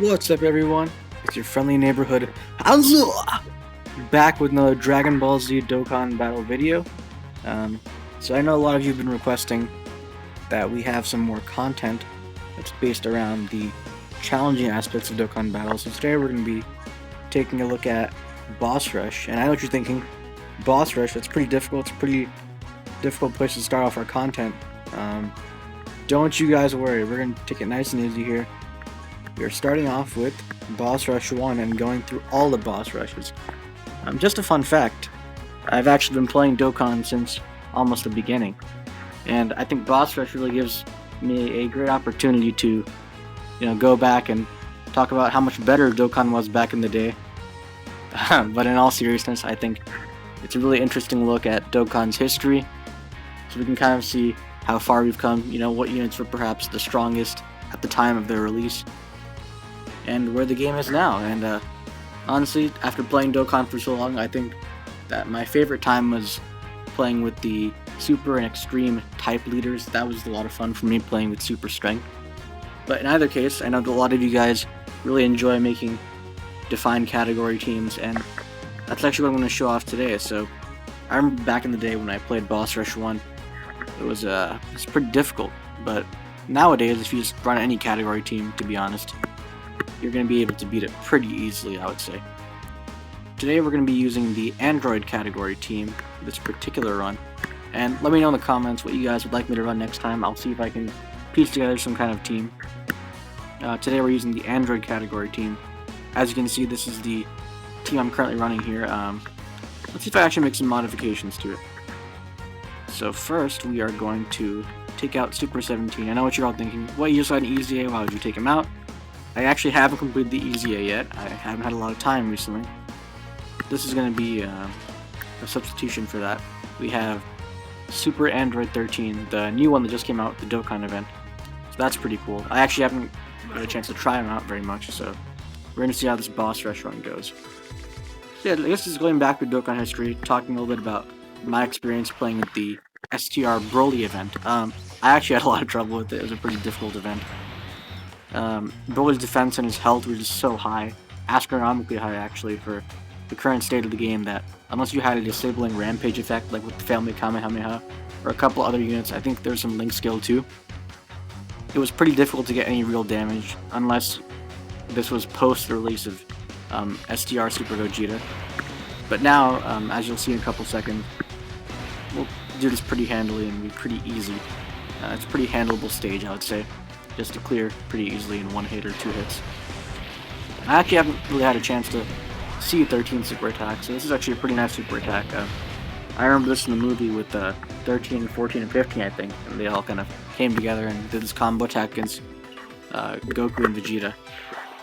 What's up, everyone? It's your friendly neighborhood Hanzo, back with another Dragon Ball Z Dokkan battle video. So I know a lot of you have been requesting that we have some more content that's based around the challenging aspects of Dokkan battles. So today we're going to be taking a look at Boss Rush, and I know what you're thinking. Boss Rush, that's pretty difficult. It's a pretty difficult place to start off our content. Don't you guys worry, we're going to take it nice and easy here. We're starting off with Boss Rush 1 and going through all the Boss Rushes. Just a fun fact, I've actually been playing Dokkan since almost the beginning, and I think Boss Rush really gives me a great opportunity to, go back and talk about how much better Dokkan was back in the day. But in all seriousness, I think it's a really interesting look at Dokkan's history, so we can kind of see how far we've come, what units were perhaps the strongest at the time of their release, and where the game is now. And honestly, after playing Dokkan for so long, I think that my favorite time was playing with the Super and Extreme type leaders. That was a lot of fun for me, playing with Super Strength. But in either case, I know that a lot of you guys really enjoy making defined category teams, and that's actually what I'm going to show off today. So I remember back in the day when I played Boss Rush 1, it was pretty difficult, but nowadays if you just run any category team, to be honest, you're going to be able to beat it pretty easily, I would say. Today we're going to be using the Android category team for this particular run, and let me know in the comments what you guys would like me to run next time. I'll see if I can piece together some kind of team. Today we're using the Android category team. As you can see, this is the team I'm currently running here. Let's see if I actually make some modifications to it. So first we are going to take out Super 17. I know what you're all thinking, what, you just had an EZA, why would you take him out? I actually haven't completed the EZA yet. I haven't had a lot of time recently. This is going to be a substitution for that. We have Super Android 13, the new one that just came out with the Dokkan event. So that's pretty cool. I actually haven't had a chance to try them out very much, so we're going to see how this Boss Rush run goes. So yeah, I guess this is going back to Dokkan history, talking a little bit about my experience playing with the STR Broly event. I actually had a lot of trouble with it. It was a pretty difficult event. Broly's defense and his health were just so high, astronomically high actually, for the current state of the game, that unless you had a disabling rampage effect like with the Family Kamehameha or a couple other units, I think there's some link skill too, it was pretty difficult to get any real damage unless this was post the release of STR Super Gogeta. But now, as you'll see in a couple seconds, we'll do this pretty handily and be pretty easy. It's a pretty handleable stage, I would say, just to clear pretty easily in one hit or two hits. I actually haven't really had a chance to see 13 super attack, so this is actually a pretty nice super attack. I remember this in the movie with 13, 14, and 15, I think, and they all kind of came together and did this combo attack against Goku and Vegeta.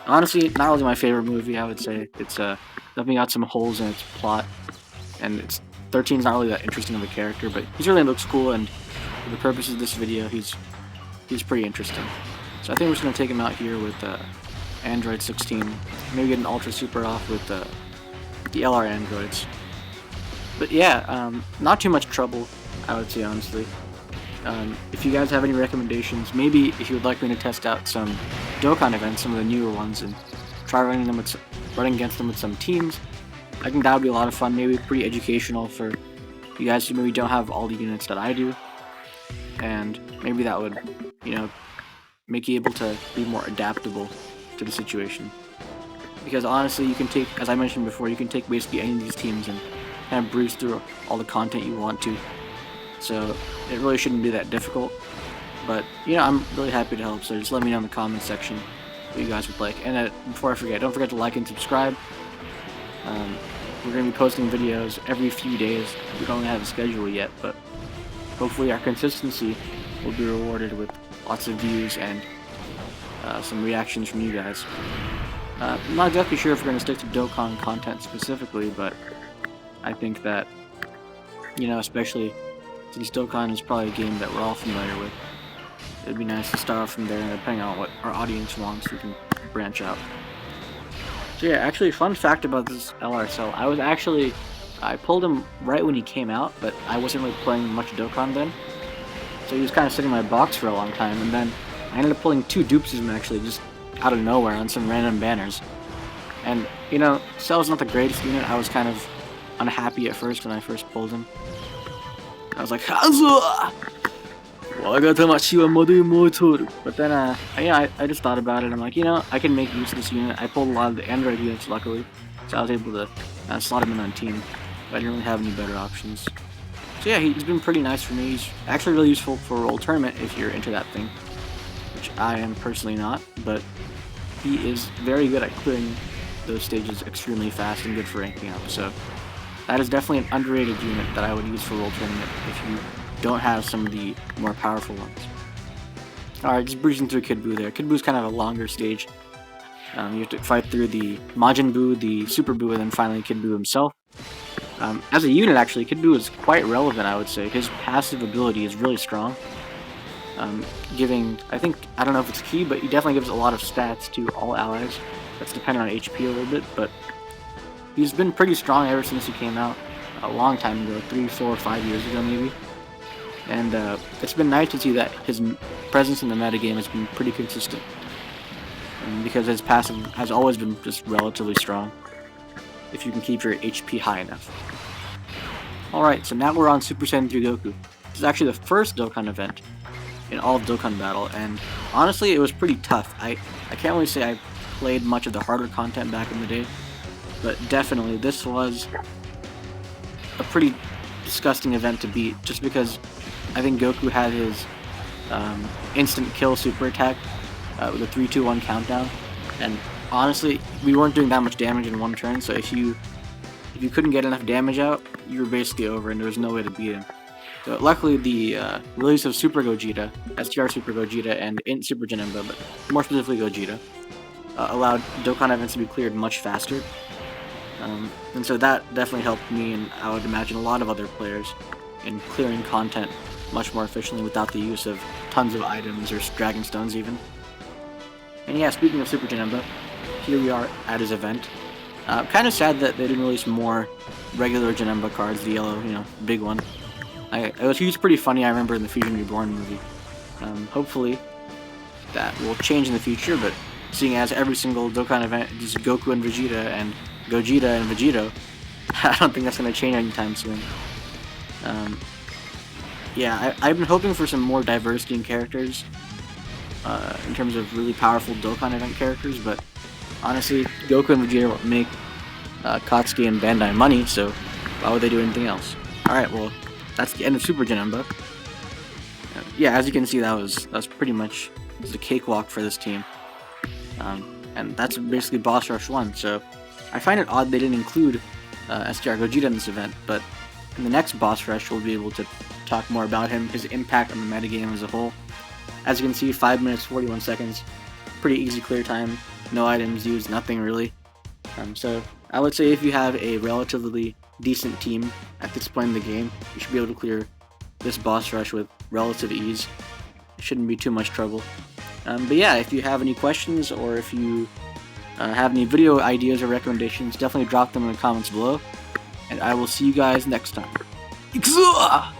Honestly, not really my favorite movie, I would say. It's definitely got some holes in its plot, and 13's not really that interesting of a character, but he certainly looks cool, and for the purposes of this video, he's pretty interesting. So I think we're just going to take him out here with Android 16, maybe get an Ultra Super off with the LR Androids. But yeah, not too much trouble, I would say, honestly. If you guys have any recommendations, maybe if you would like me to test out some Dokkan events, some of the newer ones, and try running against them with some teams, I think that would be a lot of fun, maybe pretty educational for you guys who maybe don't have all the units that I do, and maybe that would, make you able to be more adaptable to the situation. Because honestly, you can take, as I mentioned before, you can take basically any of these teams and kind of breeze through all the content you want to. So it really shouldn't be that difficult. But, I'm really happy to help, so just let me know in the comments section what you guys would like. And before I forget, don't forget to like and subscribe. We're going to be posting videos every few days. We don't have a schedule yet, but hopefully our consistency will be rewarded with lots of views and some reactions from you guys. I'm not exactly sure if we're going to stick to Dokkan content specifically, but I think that, especially since Dokkan is probably a game that we're all familiar with, it'd be nice to start off from there, and depending on what our audience wants, we can branch out. So yeah, actually, fun fact about this LRSL, I pulled him right when he came out, but I wasn't really playing much Dokkan then, so he was kind of sitting in my box for a long time, and then I ended up pulling two dupes of him actually, just out of nowhere on some random banners. And, you know, Cell's not the greatest unit. I was kind of unhappy at first when I first pulled him. I was like, Hanzo! But then, I just thought about it. I'm like, you know, I can make use of this unit. I pulled a lot of the Android units, luckily, so I was able to slot him in on team. But I didn't really have any better options. So yeah, he's been pretty nice for me. He's actually really useful for a World Tournament if you're into that thing, which I am personally not. But he is very good at clearing those stages extremely fast and good for ranking up. So that is definitely an underrated unit that I would use for World Tournament if you don't have some of the more powerful ones. Alright, just breezing through Kid Buu there. Kid Buu's kind of a longer stage. You have to fight through the Majin Buu, the Super Buu, and then finally Kid Buu himself. As a unit, actually, Kid Buu is quite relevant, I would say. His passive ability is really strong. Giving, I don't know if it's key, but he definitely gives a lot of stats to all allies. That's dependent on HP a little bit, but he's been pretty strong ever since he came out a long time ago, 3, 4, 5 years ago maybe. And it's been nice to see that his presence in the metagame has been pretty consistent. Because his passive has always been just relatively strong, if you can keep your HP high enough. Alright, so now we're on Super Saiyan 3 Goku. This is actually the first Dokkan event in all of Dokkan Battle, and honestly it was pretty tough. I can't really say I played much of the harder content back in the day, but definitely this was a pretty disgusting event to beat, just because I think Goku had his instant kill super attack with a 3-2-1 countdown, and honestly we weren't doing that much damage in one turn, so if you couldn't get enough damage out, you were basically over and there was no way to beat him. So luckily the release of Super Gogeta, STR Super Gogeta, and Int Super Janemba, but more specifically Gogeta, allowed Dokkan events to be cleared much faster. And so that definitely helped me, and I would imagine a lot of other players, in clearing content much more efficiently without the use of tons of items or Dragon Stones even. And yeah, speaking of Super Janemba, here we are at his event. Kind of sad that they didn't release more regular Janemba cards, the yellow, you know, big one. He was pretty funny, I remember, in the Fusion Reborn movie. Hopefully that will change in the future, but seeing as every single Dokkan event is Goku and Vegeta and Gogeta and Vegito, I don't think that's going to change anytime soon. Yeah, I've been hoping for some more diversity in characters, in terms of really powerful Dokkan event characters, but honestly, Goku and Vegeta won't make Katsuki and Bandai money, so why would they do anything else? Alright, well, that's the end of Super Janemba. Yeah, as you can see, that was pretty much the cakewalk for this team. And that's basically Boss Rush 1, so I find it odd they didn't include STR Gogeta in this event, but in the next Boss Rush we'll be able to talk more about him, his impact on the metagame as a whole. As you can see, 5 minutes 41 seconds, pretty easy clear time, no items used, nothing really. So I would say if you have a relatively decent team at this point in the game, you should be able to clear this Boss Rush with relative ease. It shouldn't be too much trouble. But yeah, if you have any questions or if you have any video ideas or recommendations, definitely drop them in the comments below, and I will see you guys next time. Ikuzua!